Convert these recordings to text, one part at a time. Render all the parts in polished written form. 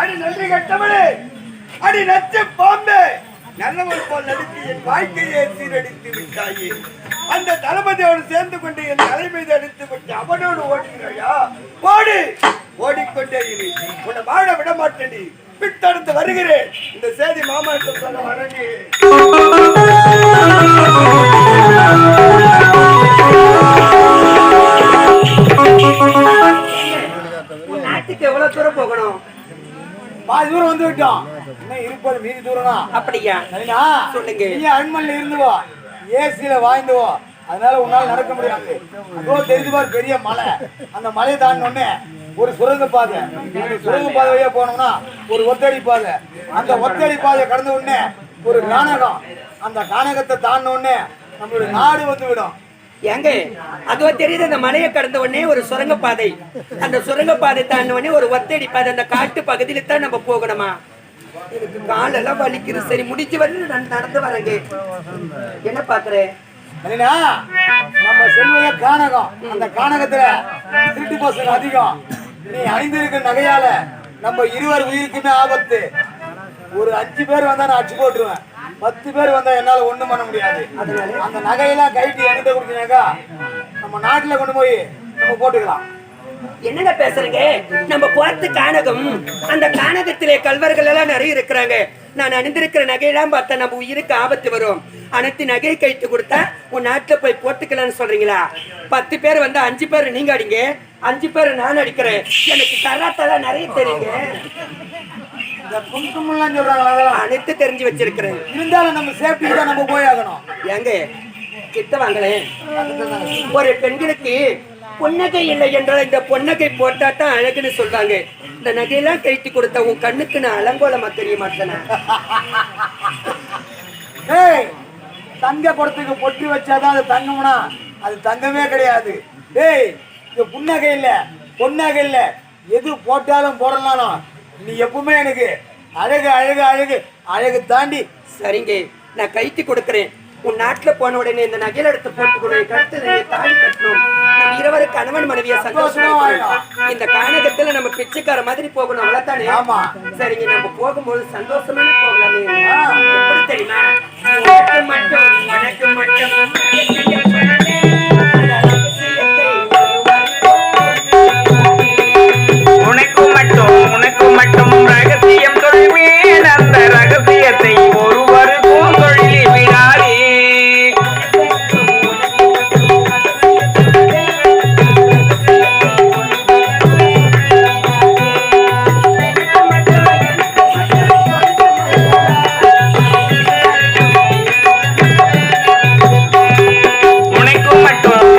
அடி நன்றி கட்டவளே, அடி நச்சு பாம்பே, நல்லவள் போல் நடித்து என் வாழ்க்கையை சீரடித்து விட்டாயே. அந்த தளபதியோடு சேர்ந்து கொண்டு என் தலை மீது அடித்து கொண்டு அவனோடு ஓடுகிறாயா? ஓடி ஓடிக்கொண்டே இரு, உன்னை வாழ விட மாட்டேன். பித்தடுத்து வருகிறேன். இந்த செய்தி மாமாட்ட சொல்ல வரவே. நாட்டுக்கு எவ்வளவு தூரம் போகணும்? பாதி தூரம் வந்து விட்டோம், இன்னும் இருப்பது மீதி தூரம்னா. அப்படியா? சரிண்ணா, சொல்லுங்க. நீ அண்மன்ல இருந்துவோ, ஏசியில வாழ்ந்துவோ, அதனால உன்னால நடக்க முடியாது. அதோ தெரிஞ்சு பாரு பெரிய மலை, அந்த மலையை தாண்டினோடனே ஒரு சுரங்க பாதை, அந்த சுரங்க பாதை வழியா போனோம்னா ஒரு ஒத்தடி பாதை, அந்த ஒத்தடி பாதையை கடந்த உடனே ஒரு கானகம், அந்த கானகத்தை தாண்டின உடனே நம்மளுடைய நாடு வந்து விடும். எங்க அதுவா தெரியுது? அந்த மலையை கடந்த உடனே ஒரு சுரங்கப்பாதை, அந்த சுரங்கப்பாதை தாண்டின உடனே ஒரு ஒத்தடி பாதை, அந்த காட்டு பகுதியில தான் நம்ம போகணுமா? எனக்கு காலெல்லாம் வலிக்குது. சரி, முடிச்சு வந்து நான் நடந்து வரேங்க. என்ன பாக்குறேன்? நம்ம செல்வத கானகம், அந்த கானகத்துல திருட்டு பசங்க அதிகம். நீ அணிந்திருக்க நகையால நம்ம இருவர் உயிருக்குமே ஆபத்து. ஒரு 5 பேர் வந்தா நான் அடிச்சு போட்டுருவேன், 10 பேர் வந்தா என்னால ஒண்ணும் பண்ண முடியாது. அந்த நகையெல்லாம் கைட்டு என்கிட்ட கொடுத்தீங்கக்கா, நம்ம நாட்டுல கொண்டு போய் நம்ம போட்டுக்கலாம். என்னங்க பேசுறீங்க? நம்ம போறது கானகம், அந்த கானகத்திலே கல்வர்கள் எல்லாம் நிறைய இருக்கிறாங்க. நான் அணிந்திருக்கிற நகையெல்லாம் பார்த்தா நம்ம உயிருக்கு ஆபத்து வரும். அனைத்து நகையை கைட்டு கொடுத்தா உன் நாட்டுல போய் போட்டுக்கலாம்னு சொல்றீங்களா? 10 பேர் வந்து 5 பேர் நீங்க அடிங்க, 5 பேர் நான் அடிக்கிறேன். எனக்கு கராத்தெல்லாம் நிறைய தெரியுங்க. அனைத்து தெரிஞ்சு வச்சிருக்கிறேன். இருந்தாலும் நம்ம சேஃப்டி தான் நம்ம போய் ஆகணும். எங்க கிட்ட வாங்களேன். ஒரு பெண்களுக்கு பொன்னகை இல்லை என்றால் இந்த பொன்னகை போட்டா தான் அழகுன்னு சொல்றாங்க. இந்த நகையெல்லாம் கழித்து கொடுத்த உன் கண்ணுக்கு நான் அலங்கோலமா தெரிய மாட்டேனா? தங்க படத்துக்கு பொட்டி வச்சாதான் அது தங்கம்னா அது தங்கமே கிடையாது. டேய், இது புன்னகை இல்ல, பொன்னகை இல்ல, எது போட்டாலும் போடலாம். நீ எப்பவுமே எனக்கு அழகு அழகு அழகு அழகு தாண்டி. சரிங்க, நான் கைத்து கொடுக்குறேன். உன் நாட்டுல போன உடனே இந்த நகையில எடுத்து போட்டுக்கணும், கழுத்து தாலி கட்டணும். நம்ம இருவரு கணவன் மனைவிய சந்தோஷமா இந்த கானகத்துல நம்ம பிச்சைக்கார மாதிரி போகணும், அவ்வளவுதானே? ஆமா. சரிங்க, நம்ம போகும்போது சந்தோஷமா போகலாமே. எப்படி தெரியுமா? உனக்கு மட்டும் உனக்கு மட்டும் ரகசியம் சொல்வேன், அந்த ரகசியத்தை ஒருவருக்கும் சொல்லி விடாதே. உனக்கு மட்டும்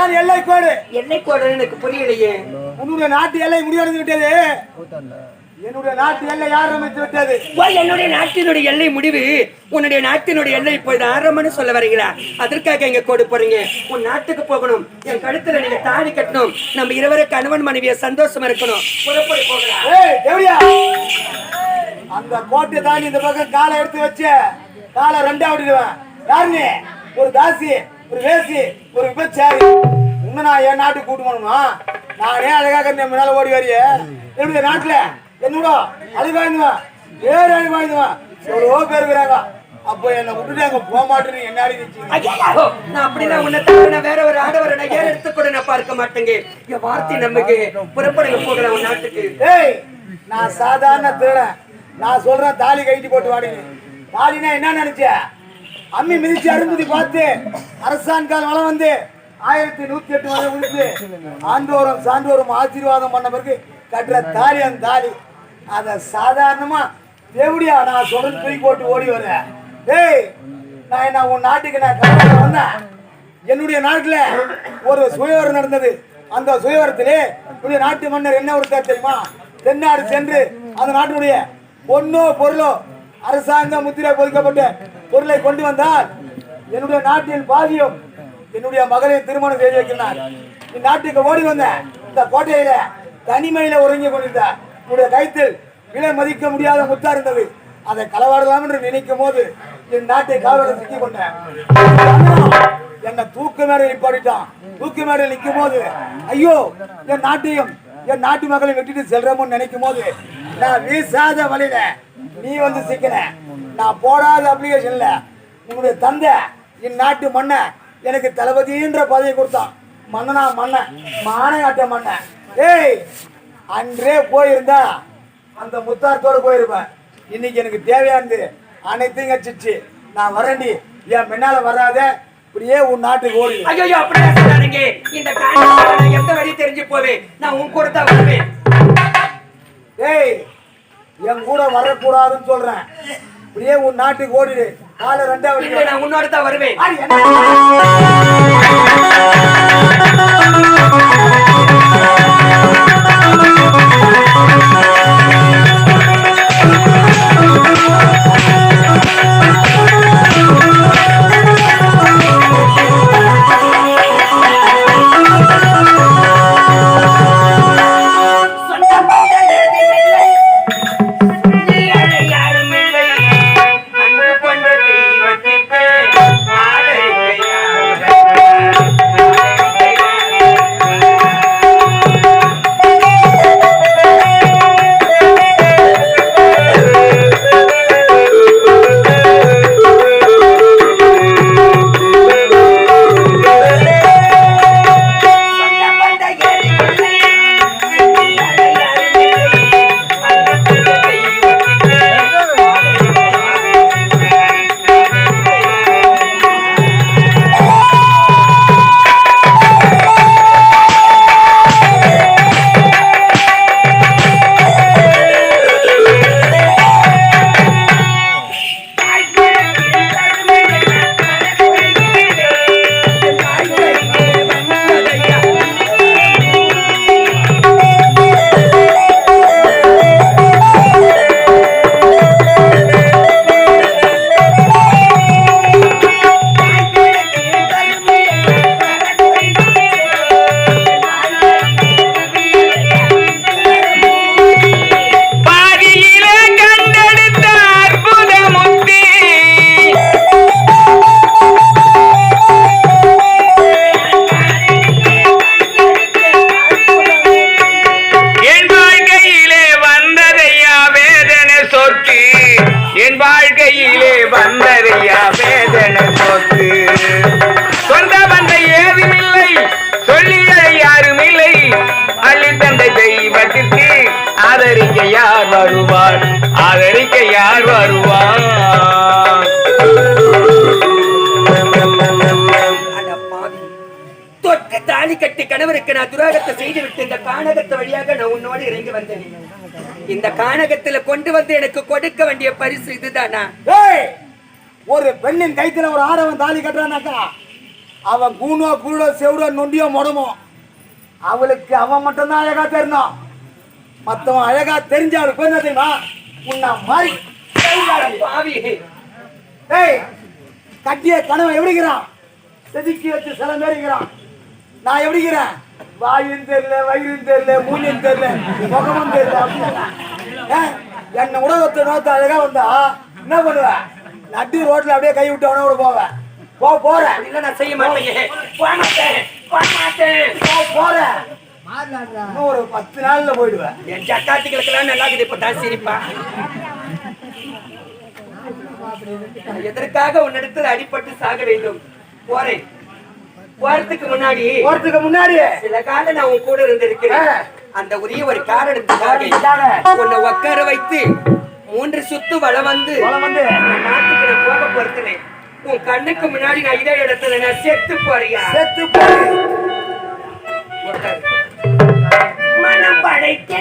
அதுதான் எல்லை கோடு. எல்லை கோடு எனக்கு புரியலையே. உன்னுடைய நாட்டு எல்லை முடிவடைந்து விட்டது. என்னுடைய நாட்டு எல்லை ஆரம்பித்து விட்டது. என்னுடைய நாட்டினுடைய எல்லை முடிவு, உன்னுடைய நாட்டினுடைய எல்லை இப்போது ஆரம்பம்னு சொல்ல வரீங்களா? அதற்காக எங்க கோடு போறீங்க? உன் நாட்டுக்கு போகணும், என் கழுத்துல நீங்க தாலி கட்டணும், நம்ம இருவரும் கணவன் மனைவிய சந்தோஷமா இருக்கணும். புறப்படி போகலாம். ஏய் தேவடியா, அந்த கோட்டை தாண்டி இந்த பக்கம் காலை எடுத்து வச்ச காலை ரெண்டா விடுவேன். யாருன்னு? ஒரு தாசி, ஒரு வேசி, ஒரு விபச்சாரி. இன்னும் நான் என் நாட்டுக்கு கூட்டு போகணுமா? நானே அழகாக இருந்தேன், முன்னால ஓடி வரைய என்னுடைய நாட்டுல என்னோட அழிவாய்ந்துவான், வேறு அழிவாய்ந்துவான். எவ்வளவோ பேர் இருக்கிறாங்க. அப்போ என்னை விட்டுட்டு அங்க போக மாட்டேன்னு என்ன நான் அப்படிலாம் உன்னை தவிர வேற ஒரு ஆடவரை நான் ஏன் எடுத்துக்கூட நான் பார்க்க மாட்டேங்க. என் வார்த்தை நம்பிக்கை. புறப்படுங்க போகலாம் உன் நாட்டுக்கு. ஏய், நான் சாதாரண திருடன். நான் சொல்றேன் தாலி கட்டி போட்டு வாடினு. தாலினா என்ன நினைச்ச? அம்மி மிதிச்சு அருந்ததி பார்த்து அரசாங்க கால் வளம் வந்து 1108 வரை முடிச்சு ஆண்டோரும் சான்றோரும் ஆசீர்வாதம் பண்ண பிறகு கட்டுற தாலி அந்த தாலி. அத சாதாரணமா எப்படியா நான் சொல்றது தூக்கி போட்டு ஓடி வரேன். டேய், நான் என்ன உன் நாட்டுக்கு நான் கல்யாணம் வந்தேன். என்னுடைய நாட்டுல ஒரு சுயவரம் நடந்தது. அந்த சுயவரத்திலே என்னுடைய நாட்டு மன்னர் என்ன ஒருத்தர் தெரியுமா? தென்னாடு சென்று அந்த நாட்டினுடைய பொண்ணோ பொருளோ அரசாங்க முத்திரை பொதிக்கப்பட்ட பொருளை கொண்டு வந்தால் என்னுடைய நாட்டில் பாதியும் என்னுடைய மகளை திருமணம் செய்து வைக்கிறார். இந்நாட்டுக்கு ஓடி வந்த இந்த கோட்டையில தனிமையில உறங்கி கொண்டிருந்த என்னுடைய கைத்தில் விலை மதிக்க முடியாத முத்தா இருந்தது. அதை களவாடலாம் என்று நினைக்கும் போது என் நாட்டை காவலர் சிக்கிக் கொண்டேன். என்னை தூக்கு மேடை நிப்பாடிட்டான். தூக்கு மேடை நிற்கும் போது ஐயோ, என் நாட்டையும் என் நாட்டு மக்களை வெட்டிட்டு செல்றோம்னு நினைக்கும் போது நான் வீசாத வழியில நீ வந்து சிக்கின. நான் போடாத அப்ளிகேஷன்ல உங்களுடைய தந்தை என் நாட்டு மண்ண எனக்கு தளபதின்ற பதவி கொடுத்தான். மன்னனா மன்னன், மானகாட்ட மன்னன். ஏய், அன்றே போயிருந்தா அந்த முத்தாரத்தோடு போயிருப்பேன். இன்னைக்கு எனக்கு தேவையானது அனைத்தையும் கட்சிச்சு நான் வரண்டி. என் பின்னால வராத, இப்படியே உன் நாட்டுக்கு ஓடி. ஐயோ, அப்படியே சொல்லாதீங்க. இந்த காரணத்தால எந்த வழி தெரிஞ்சு போவே, நான் உன் கூட தான் வருவேன். ஏய், என் கூட வரக்கூடாதுன்னு சொல்றேன். இப்படியே உன் நாட்டுக்கு ஓடிடு. காலை ரெண்டா வழி நான் உன்னோட தான் வருவேன். ஆதரிக்க யார் வருவார்? தொட்டு தாலி கட்டி கணவருக்கு நான் துரோகத்தை செய்துவிட்டு இந்த கானகத்து வழியாக நான் உன்னோடு இறங்கி வந்தேன். இந்த கானகத்துல கொண்டு வந்து எனக்கு கொடுக்க வேண்டிய பரிசு இதுதானா? ஒரு பெண்ணின் கைத்துல ஒரு ஆடவன் தாலி கட்டுறானாக்கா அவன் கூனோ குருடோ செவிடோ நொண்டியோ முடமோ அவளுக்கு அவன் மட்டும்தான் அழகா தெரியணும். மற்றவன் அழகா தெரிஞ்ச அவளுக்கு பேர் என்ன தெரியுமா? உன்ன மாதிரி பாவி. ஏய், கட்டிய கணவன் எப்படிங்கிறான்? செதுக்கி வச்சு சில மேரிக்கிறான். நான் எப்படிங்கிறேன்? வாயும் தெரியல, வயிறும் தெரியல, மூஞ்சும் தெரியல, முகமும் தெரியல. என்ன உலகத்தை நோத்த அழகா வந்தா என்ன பண்ணுவேன்? நட்டு ரோட்ல அப்படியே கை விட்டு அவனோட போவேன். போறேன். இல்ல நான் செய்ய மாட்டேன். போக மாட்டேன். போக மாட்டேன். போறேன். இன்னும் ஒரு 10 நாள்ல போயிடுவேன். என் சட்டாத்திகளுக்கெல்லாம் நல்லா இருக்குது. இப்ப தான் சிரிப்பா. எதற்காக உன்னிடத்தில் அடிபட்டு சாக வேண்டும்? போறேன். போறதுக்கு முன்னாடி சில காலம் நான் உன் கூட இருந்திருக்கிறேன். அந்த உரிய ஒரு காரணத்துக்காக உன்னை உட்கார வைத்து 3 சுத்து வளம் வந்து நாட்டுக்கு நான் போக பொறுத்தனேன். உன் கண்ணுக்கு முன்னாடி நான் இதே இடத்துல நான் செத்து போறியா? செத்து போறேன். மனம் படைக்க